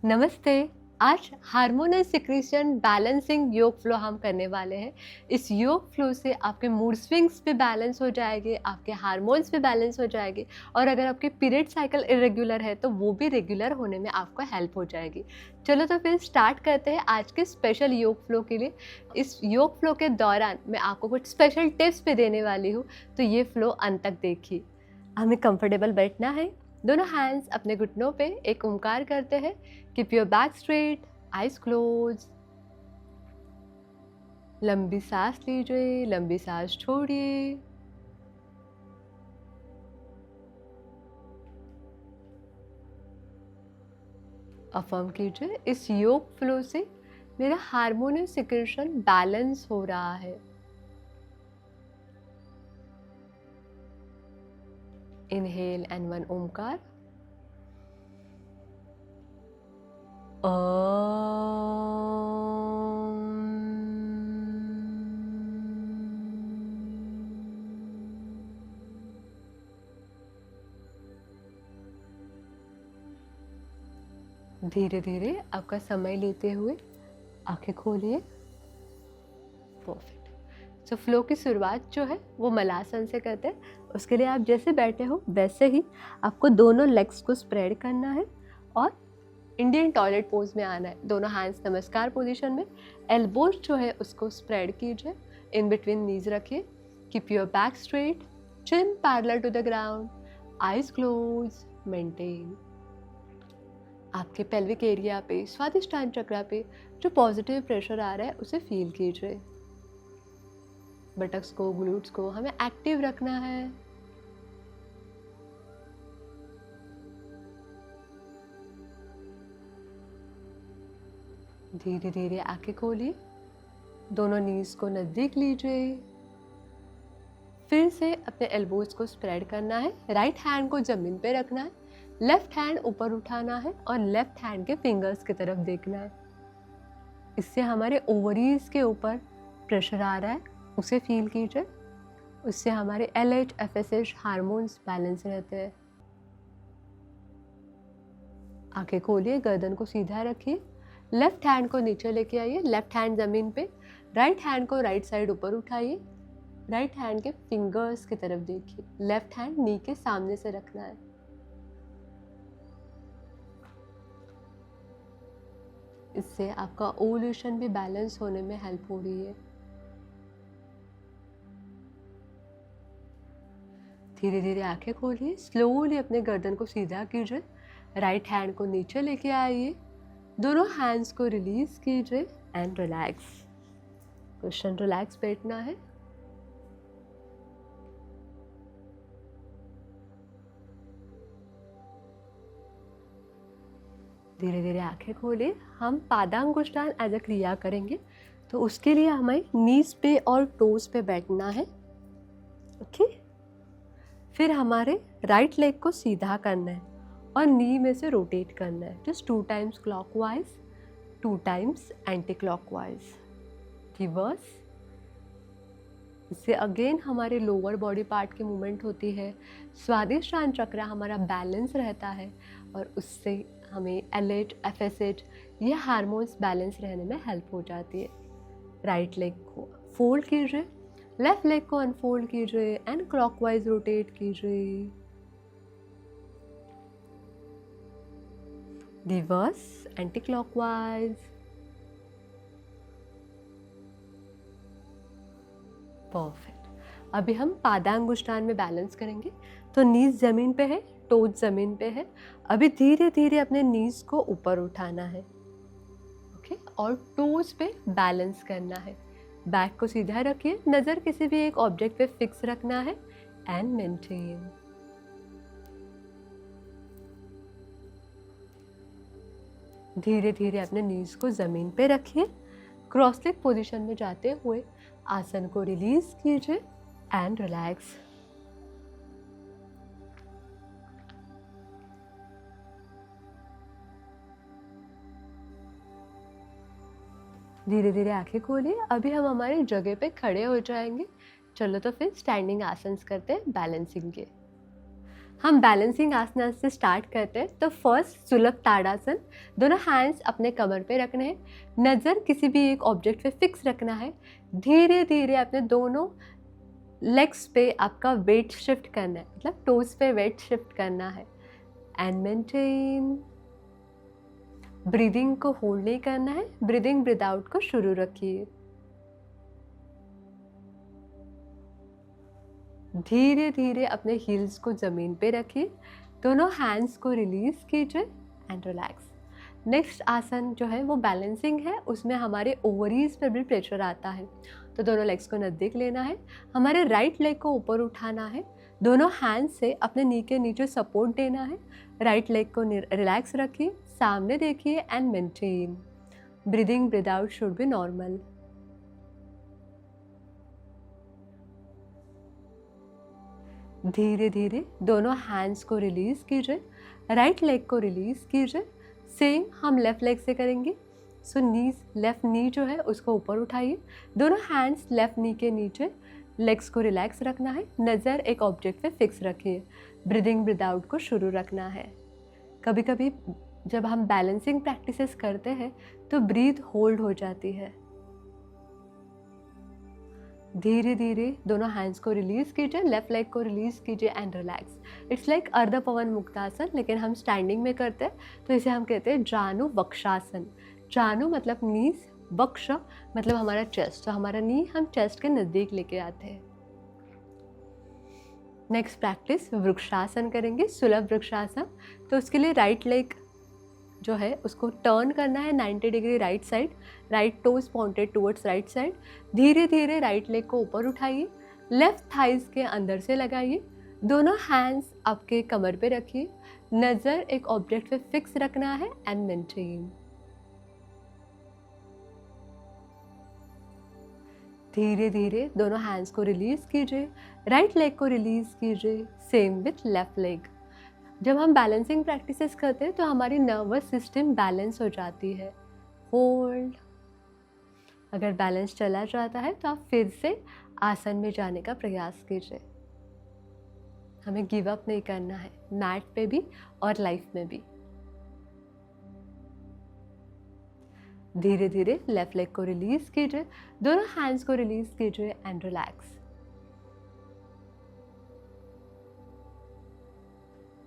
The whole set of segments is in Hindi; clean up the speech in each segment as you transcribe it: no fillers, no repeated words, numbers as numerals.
नमस्ते। आज हार्मोनल सिक्रीशन बैलेंसिंग योग फ्लो हम करने वाले हैं। इस योग फ्लो से आपके मूड स्विंग्स भी बैलेंस हो जाएंगे, आपके हार्मोन्स भी बैलेंस हो जाएंगे और अगर आपके पीरियड साइकिल इरेगुलर है तो वो भी रेगुलर होने में आपको हेल्प हो जाएगी। चलो तो फिर स्टार्ट करते हैं आज के स्पेशल योग फ्लो के लिए। इस योग फ्लो के दौरान मैं आपको कुछ स्पेशल टिप्स भी देने वाली हूँ, तो ये फ्लो अंत तक देखिए। हमें कंफर्टेबल बैठना है, दोनों हैंड्स अपने घुटनों पे एक ओमकार करते हैं। Keep your back straight, eyes close. लंबी सांस लीजिए, लंबी सांस छोड़िए। अफर्म कीजिए, इस योग फ्लो से मेरा हार्मोनल सिक्रेशन बैलेंस हो रहा है। Inhale and one Omkar. धीरे धीरे आपका समय लेते हुए आंखें खोलिए। परफेक्ट। सो फ्लो की शुरुआत जो है वो मलासन से करते हैं। उसके लिए आप जैसे बैठे हो वैसे ही आपको दोनों लेग्स को स्प्रेड करना है और इंडियन टॉयलेट पोज में आना है। दोनों हैंड्स नमस्कार पोजीशन में, एल्बोज जो है उसको स्प्रेड कीजिए, इन बिटवीन नीज रखिए। Keep your back straight, chin parallel to the ground, eyes close, maintain. आपके पेल्विक एरिया पे, स्वादिष्टान चक्र पे जो पॉजिटिव प्रेशर आ रहा है उसे फील कीजिए। बटक्स को, ग्लूट्स को हमें एक्टिव रखना है। धीरे धीरे आंखें खोलिए, दोनों नीज को नजदीक लीजिए। फिर से अपने एल्बोज को स्प्रेड करना है, राइट हैंड को जमीन पे रखना है, लेफ्ट हैंड ऊपर उठाना है और लेफ्ट हैंड के फिंगर्स की तरफ देखना है। इससे हमारे ओवरीज के ऊपर प्रेशर आ रहा है, उसे फील कीजिए। उससे हमारे LH, FSH हार्मोन्स बैलेंस रहते हैं। आंखें खोलिए, गर्दन को सीधा रखिए, लेफ्ट हैंड को नीचे लेके आइए, लेफ्ट हैंड जमीन पे, राइट हैंड को राइट साइड ऊपर उठाइए, राइट हैंड के फिंगर्स की तरफ देखिए, लेफ्ट हैंड नी के सामने से रखना है। इससे आपका ओव्यूलेशन भी बैलेंस होने में हेल्प हो रही है। धीरे धीरे आंखें खोलिए, स्लोली अपने गर्दन को सीधा कीजिए, राइट हैंड को नीचे लेके आइए, दोनों हैंड्स को रिलीज कीजिए एंड रिलैक्स। क्वेश्चन रिलैक्स बैठना है। धीरे धीरे आंखें खोलिए। हम पादांगुष्ठान एज अ क्रिया करेंगे, तो उसके लिए हमें नीज पे और टोज पे बैठना है। ओके। फिर हमारे राइट लेग को सीधा करना है और नी में से रोटेट करना है, just 2 times clockwise, 2 times anti clockwise, reverse. इससे अगेन हमारे लोअर बॉडी पार्ट की मूवमेंट होती है, स्वादिष्टान चक्र हमारा बैलेंस रहता है और उससे हमें LH, FSH ये हार्मोन्स बैलेंस रहने में हेल्प हो जाती है। राइट लेग को फोल्ड कीजिए, लेफ्ट लेग को अनफोल्ड कीजिए एंड क्लॉकवाइज रोटेट कीजिए। Reverse, anti clockwise. परफेक्ट। अभी हम पादांगुष्ठान में बैलेंस करेंगे, तो नीज जमीन पे है, टोज जमीन पे है। अभी धीरे धीरे अपने नीज को ऊपर उठाना है, ओके, और टोज पे बैलेंस करना है। बैक को सीधा रखिए, नजर किसी भी एक ऑब्जेक्ट पे फिक्स रखना है एंड मेंटेन। धीरे धीरे अपने नीज को जमीन पे रखिए, क्रॉस लेग पोजीशन में जाते हुए आसन को रिलीज कीजिए एंड रिलैक्स। धीरे धीरे आंखें खोलिए। अभी हम हमारी जगह पे खड़े हो जाएंगे। चलो तो फिर स्टैंडिंग आसन्स करते हैं बैलेंसिंग के। हम बैलेंसिंग आसना से स्टार्ट करते हैं। तो फर्स्ट सुलभ ताड़ासन, दोनों हैंड्स अपने कमर पे रखने हैं, नज़र किसी भी एक ऑब्जेक्ट पे फिक्स रखना है। धीरे धीरे अपने दोनों लेग्स पे आपका वेट शिफ्ट करना है, मतलब टोज पे वेट शिफ्ट करना है एंड मेंटेन। ब्रीदिंग को होल्ड नहीं करना है, ब्रीदिंग ब्रीद आउट को शुरू रखिए। धीरे धीरे अपने हील्स को ज़मीन पे रखिए, दोनों हैंड्स को रिलीज कीजिए एंड रिलैक्स। नेक्स्ट आसन जो है वो बैलेंसिंग है, उसमें हमारे ओवरीज पर भी प्रेशर आता है। तो दोनों लेग्स को नज़दीक लेना है, हमारे राइट लेग को ऊपर उठाना है, दोनों हैंड से अपने नी के नीचे सपोर्ट देना है, राइट लेग को रिलैक्स रखिए, सामने देखिए and maintain. Breathing breathe out should be normal. धीरे धीरे दोनों हैंड्स को रिलीज कीजिए, राइट लेग को रिलीज कीजिए। सेम हम लेफ्ट लेग से करेंगे। सो नीज, लेफ्ट नी जो है उसको ऊपर उठाइए, दोनों हैंड्स लेफ्ट नी के नीचे, लेग्स को रिलैक्स रखना है, नज़र एक ऑब्जेक्ट पे फिक्स रखिए। ब्रीदिंग ब्रीद आउट को शुरू रखना है। कभी कभी जब हम बैलेंसिंग प्रैक्टिसेस करते हैं तो ब्रीथ होल्ड हो जाती है। धीरे धीरे दोनों हैंड्स को रिलीज कीजिए, लेफ्ट लेग को रिलीज कीजिए एंड रिलैक्स। इट्स लाइक अर्ध पवन मुक्तासन, लेकिन हम स्टैंडिंग में करते हैं, तो इसे हम कहते हैं जानु वक्षासन। जानु मतलब नीज, वक्ष मतलब हमारा चेस्ट, तो हमारा नी हम चेस्ट के नज़दीक लेके आते हैं। नेक्स्ट प्रैक्टिस वृक्षासन करेंगे, सुलभ वृक्षासन। तो उसके लिए राइट लेग जो है उसको टर्न करना है 90 degree right side, right toes pointed towards right side. धीरे धीरे राइट लेग को ऊपर उठाइए, लेफ्ट थाइज के अंदर से लगाइए, दोनों हैंड्स आपके कमर पे रखिए, नज़र एक ऑब्जेक्ट पे फिक्स रखना है एंड मेंटेन। धीरे धीरे दोनों हैंड्स को रिलीज कीजिए, राइट लेग को रिलीज कीजिए, सेम विथ लेफ्ट लेग। जब हम बैलेंसिंग प्रैक्टिसेस करते हैं तो हमारी नर्वस सिस्टम बैलेंस हो जाती है। होल्ड। अगर बैलेंस चला जाता है तो आप फिर से आसन में जाने का प्रयास कीजिए। हमें गिव अप नहीं करना है, मैट पे भी और लाइफ में भी। धीरे धीरे लेफ्ट लेग को रिलीज कीजिए, दोनों हैंड्स को रिलीज कीजिए एंड रिलैक्स।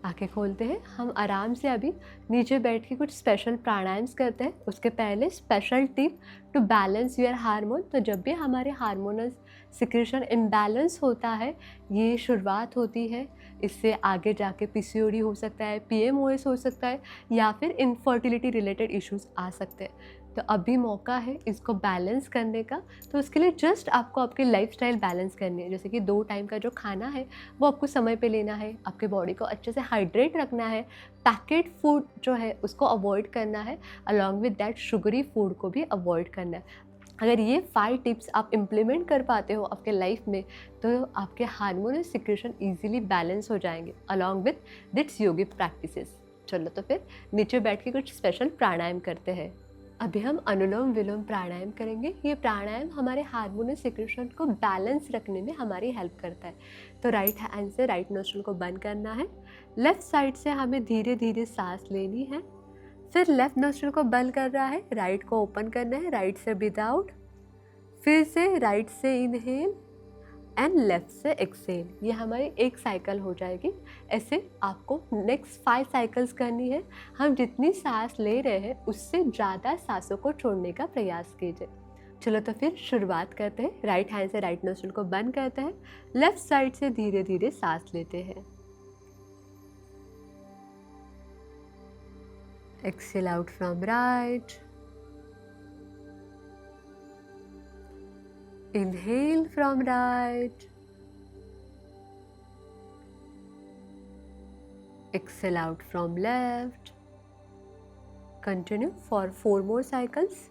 आंखें खोलते हैं, हम आराम से अभी नीचे बैठ के कुछ स्पेशल प्राणायाम्स करते हैं। उसके पहले special tip to balance your hormone. तो जब भी हमारे हार्मोनल सिक्रेशन इम्बैलेंस होता है, ये शुरुआत होती है, इससे आगे जाके पीसीओडी हो सकता है, पीएमओएस हो सकता है, या फिर इनफर्टिलिटी रिलेटेड इश्यूज आ सकते हैं। तो अभी मौका है इसको बैलेंस करने का। तो उसके लिए जस्ट आपको आपकी लाइफस्टाइल बैलेंस करनी है, जैसे कि 2 टाइम का जो खाना है वो आपको समय पे लेना है, आपके बॉडी को अच्छे से हाइड्रेट रखना है, पैकेट फूड जो है उसको अवॉइड करना है, along with that sugary food को भी अवॉइड करना है। अगर ये 5 टिप्स आप इम्प्लीमेंट कर पाते हो आपके लाइफ में, तो आपके हार्मोनल सिक्रेशन इजीली बैलेंस हो जाएंगे along with these yogic practices. चलो तो फिर नीचे बैठ के कुछ स्पेशल प्राणायाम करते हैं। अभी हम अनुलोम विलोम प्राणायाम करेंगे। ये प्राणायाम हमारे हार्मोनल सिक्रेशन को बैलेंस रखने में हमारी हेल्प करता है। तो राइट हैंड से राइट नोस्ट्रल को बंद करना है, लेफ्ट साइड से हमें धीरे धीरे सांस लेनी है, फिर लेफ्ट नोस्ट्रल को बंद कर रहा है, राइट को ओपन करना है, राइट से ब्रीथ आउट, फिर से राइट से इनहेल एंड लेफ्ट से एक्सेल। ये हमारी एक साइकिल हो जाएगी। ऐसे आपको नेक्स्ट 5 साइकिल्स करनी है। हम जितनी सांस ले रहे हैं उससे ज़्यादा सांसों को छोड़ने का प्रयास कीजिए। चलो तो फिर शुरुआत करते हैं। राइट हैंड से राइट नोस्ट्रल को बंद करते हैं, लेफ्ट साइड से धीरे धीरे सांस लेते हैं। Exhale out from right, inhale from right, exhale out from left. Continue for 4 more cycles.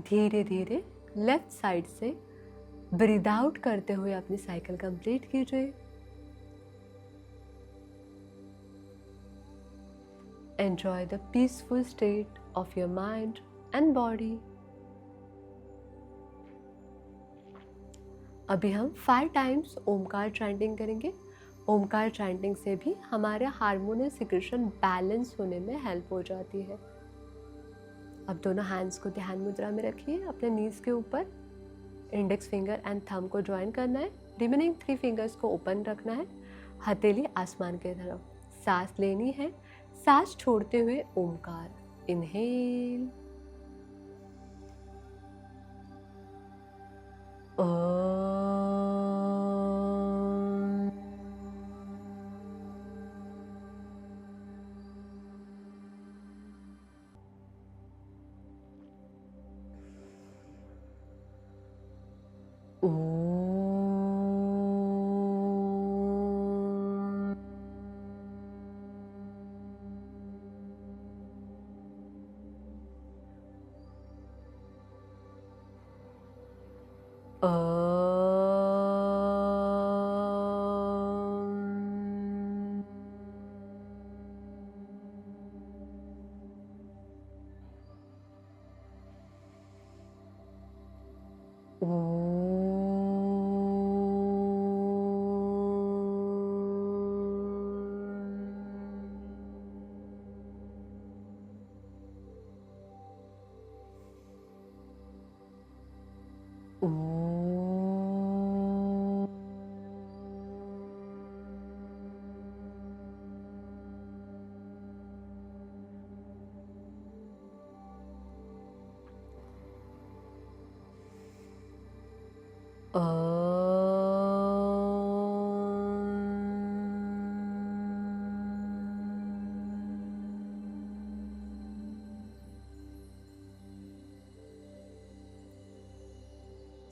धीरे धीरे लेफ्ट साइड से ब्रीद आउट करते हुए अपनी साइकिल कंप्लीट कीजिए। Enjoy the peaceful state of your mind and body. अभी हम 5 टाइम्स ओमकार चैंटिंग करेंगे। ओमकार चैंटिंग से भी हमारे हार्मोनल सिक्रेशन बैलेंस होने में हेल्प हो जाती है। अब दोनों हैंड्स को ध्यान मुद्रा में रखिए, अपने नीज के ऊपर इंडेक्स फिंगर एंड थंब को ज्वाइन करना है। रिमेनिंग 3 फिंगर्स को ओपन रखना है, हथेली आसमान की तरफ। सांस लेनी है, सांस छोड़ते हुए Omkar. Inhale,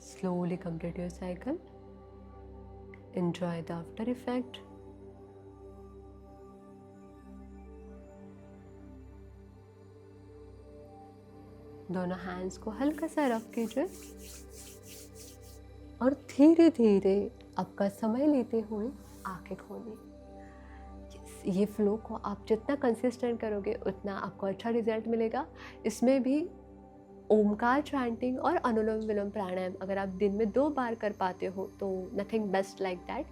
slowly complete your cycle. Enjoy the after effect. दोनों हैंड्स को हल्का सा रफ कीजिए और धीरे धीरे आपका समय लेते हुए आंखें खोलिए। ये फ्लो को आप जितना कंसिस्टेंट करोगे उतना आपको अच्छा रिजल्ट मिलेगा। इसमें भी ओमकार चैंटिंग और अनुलोम विलोम प्राणायाम अगर आप दिन में 2 बार कर पाते हो तो nothing best like that.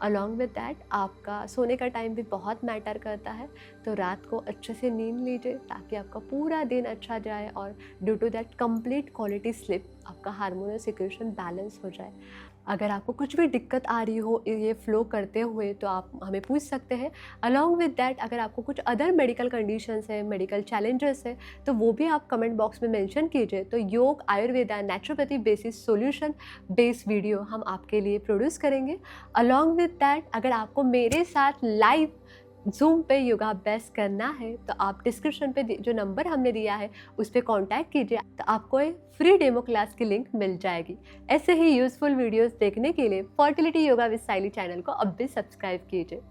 Along with that आपका सोने का टाइम भी बहुत मैटर करता है, तो रात को अच्छे से नींद लीजिए ताकि आपका पूरा दिन अच्छा जाए और due to that complete quality sleep आपका हार्मोनल सिक्रेशन बैलेंस हो जाए। अगर आपको कुछ भी दिक्कत आ रही हो ये फ्लो करते हुए तो आप हमें पूछ सकते हैं। अलॉन्ग विद दैट अगर आपको कुछ अदर मेडिकल कंडीशंस है, मेडिकल चैलेंजेस है, तो वो भी आप कमेंट बॉक्स में मेंशन कीजिए। तो योग, Ayurveda, naturopathy basis solution based video हम आपके लिए प्रोड्यूस करेंगे। अलॉन्ग विद दैट अगर आपको मेरे साथ लाइव जूम पे योगाभ्यास करना है तो आप डिस्क्रिप्शन पे जो नंबर हमने दिया है उस पर कॉन्टैक्ट कीजिए, तो आपको एक फ्री डेमो क्लास की लिंक मिल जाएगी। ऐसे ही यूजफुल वीडियोस देखने के लिए fertility yoga with Saili channel को अब भी सब्सक्राइब कीजिए।